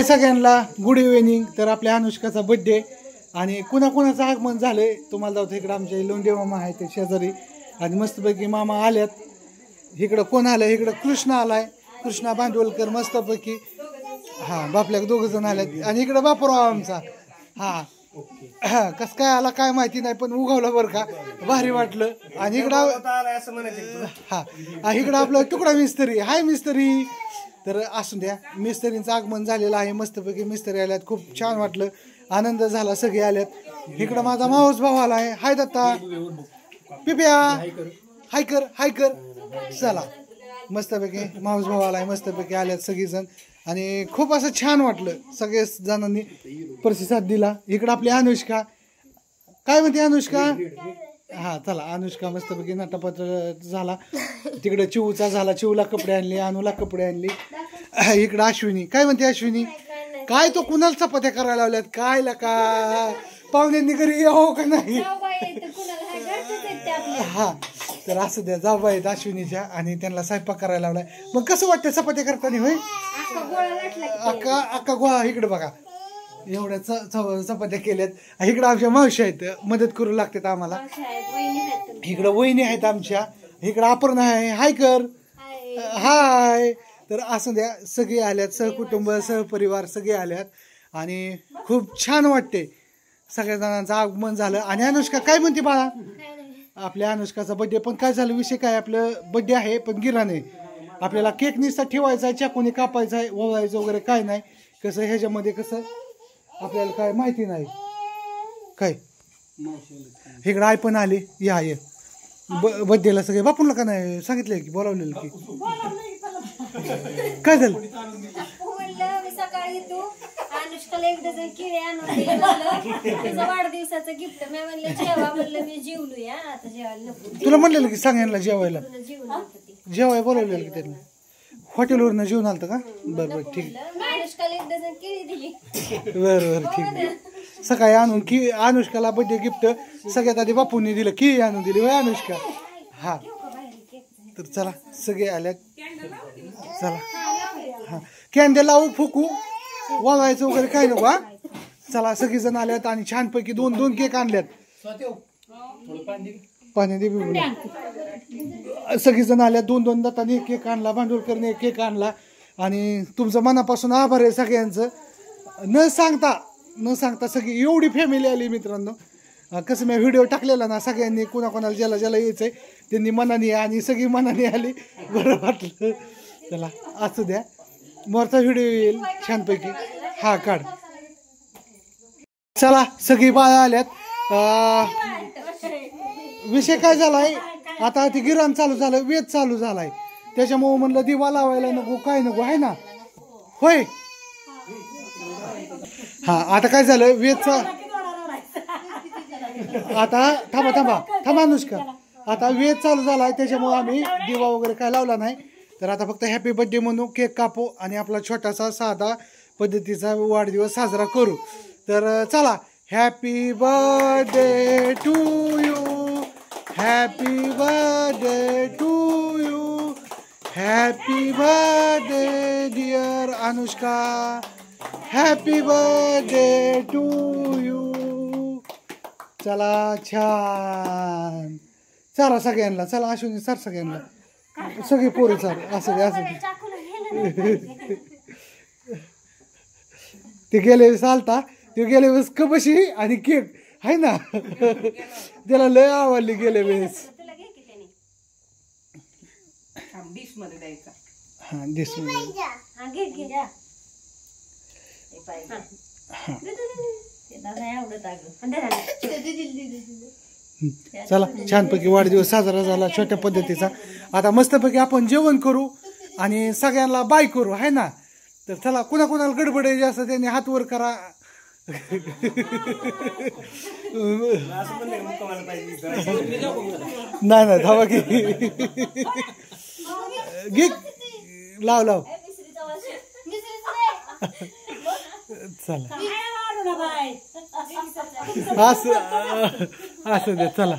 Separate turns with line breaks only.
सगळ्यांना good evening. तर आपल्या अनुष्काचा बर्थडे आणि कुणाकुणाचं आगमन झालंय तुम्हाला जाऊ. इकडं आमचे लोंढे मामा आहे ते शेजारी आणि मस्तपैकी मामा आल्यात. इकडं कोण आलंय? इकडं कृष्णा आलाय, कृष्णा भांडवलकर मस्तपैकी. हा बापल्या दोघ जण आल्यात आणि इकडं बापूराव आमचा. हा कस काय आला काय माहिती नाही पण उगवलं बरं का, भारी वाटलं. आणि इकडं हा इकडं आपला तुकडा मिस्त्री हाय मिस्त्री. तर असून द्या, मिस्त्रींचं आगमन झालेलं आहे. मस्तपैकी मिस्त्री आल्यात, खूप छान वाटलं, आनंद झाला, सगळे आल्यात. इकडं माझा माऊस भाऊ आला आहे. हाय दत्ता, पिप्या हाय कर हाय कर. चला मस्तपैकी माऊस भाऊ आलाय, मस्तपैकी आल्यात सगळीजण आणि खूप असं छान वाटलं. सगळे जणांनी प्रतिसाद दिला. इकडं आपली अनुष्का काय म्हणते? अनुष्का हा चला, अनुष्का मस्तपैकी नटापत्र झाला. तिकडे चिवचा झाला, चिवला कपडे आणले, अनुला कपडे आणले. इकडं अश्विनी काय म्हणते? अश्विनी काय तो कुणाला चपात्या करायला लावल्यात काय का पाहुण्यांनी घरी यावं का नाही? हा तर असं द्या, जाऊ बाई अश्विनीच्या आणि त्यांना स्वयंपाक करायला लावलाय. मग कसं वाटतं चपात्या करताना? होय अक्का गोळा. इकडे बघा एवढ्या चपात्या केल्यात. इकडं आमच्या मावशी आहेत, मदत करू लागतात आम्हाला. इकडं वहिनी आहेत आमच्या. इकडं अपर्णा आहे, हाय कर हाय. तर असं द्या, सगळे आल्यात, सहकुटुंब सहपरिवार सगळे आल्यात आणि खूप छान वाटते. सगळ्या जणांचं आगमन झालं. आणि अनुष्का काय म्हणते बाळा? आपल्या अनुष्काचा बड्डे. पण काय झालं विषय काय, आपलं बड्डे आहे पण गिराने आपल्याला केक निसता ठेवायचा आहे, चाकूने कापायचा आहे, ओवायचं वगैरे काय नाही. कसं ह्याच्यामध्ये कसं आपल्याला काय माहिती नाही काय. इकडं आई पण आली. या ये बड्डेला सगळे बापूला का नाही सांगितलंय की बोलावलेलं की काय झालं?
सकाळी तू अनुष्काला एक डझन केळी आणून वाढदिवसाचं गिफ्ट मी म्हणलं जेवा, म्हणलं मी जेवलो या आता जेवायला नको.
तुला म्हणलेलं की सांगायला जेवायला जेवाय बोलावलेलं की त्यांनी हॉटेलवरनं जेवण आलं का? बरं बरं ठीक आहे.
अनुष्काला एक डझन केळी दिली.
बरं बरं ठीक आहे. सकाळी आणून की अनुष्काला बर्थडे गिफ्ट सगळ्यात आधी बापूंनी दिलं, केळी आणून दिली वय अनुष्का. हा तर चला सगळे आल्यात. चला हा कॅन्डल लावू, फुकू, वागायचं वगैरे काय नको. हा चला सगळेजण आल्यात आणि छानपैकी दोन दोन केक आणल्यात. पाणी दे सगळेजण आल्यात. दोन दोन दाताने केक आणला, भांडवलकरने केक आणला आणि तुमचं मनापासून आभार आहे सगळ्यांचं. न सांगता सगळी एवढी फॅमिली आली मित्रांनो. कसं मी व्हिडिओ टाकलेला ना, सगळ्यांनी कोणाकोणाला ज्याला ज्याला यायचंय त्यांनी मनाने आणि सगळी मनाने आली. बरं वाटलं. चला असू द्या, मोरचा व्हिडिओ येईल छानपैकी. हा काढ. चला सगळी बाया आल्यात. विषय काय झालाय आता, ते गिराण चालू झालं, वेद चालू झालाय, त्याच्यामुळे म्हणलं दिवा लावायला नको काय नको आहे ना. होय हा आता काय झालं वेदचा आता थांबा अनुष्का. आता वेद चालू झालाय त्याच्यामुळे आम्ही दिवा वगैरे काय लावला नाही. तर आता फक्त हॅपी बर्थडे म्हणून केक कापू आणि आपला छोटासा साधा पद्धतीचा वाढदिवस साजरा करू. तर चला, happy birthday to you, happy birthday to you, happy birthday dear Anushka, happy birthday to you. चला छान. चला सगळ्यांना, चला अश्विनी सर सगळ्यांना, सगळी पोरं चाल असं दे असं दे. ते गेले वेळेस आलता, ते गेल्या वेळेस कबशी आणि केक आहे ना त्याला लय आवडली गेल्या वेळेस. हा डिश मध्ये चला छानपैकी वाढदिवस साजरा झाला छोट्या पद्धतीचा. आता मस्तपैकी आपण जेवण करू आणि सगळ्यांना बाय करू आहे ना. तर चला, कुणाकुणाला गडबड आहे जास्त त्यांनी हात वर करा. नाही धावा घे घे लाव चला असं दे. चला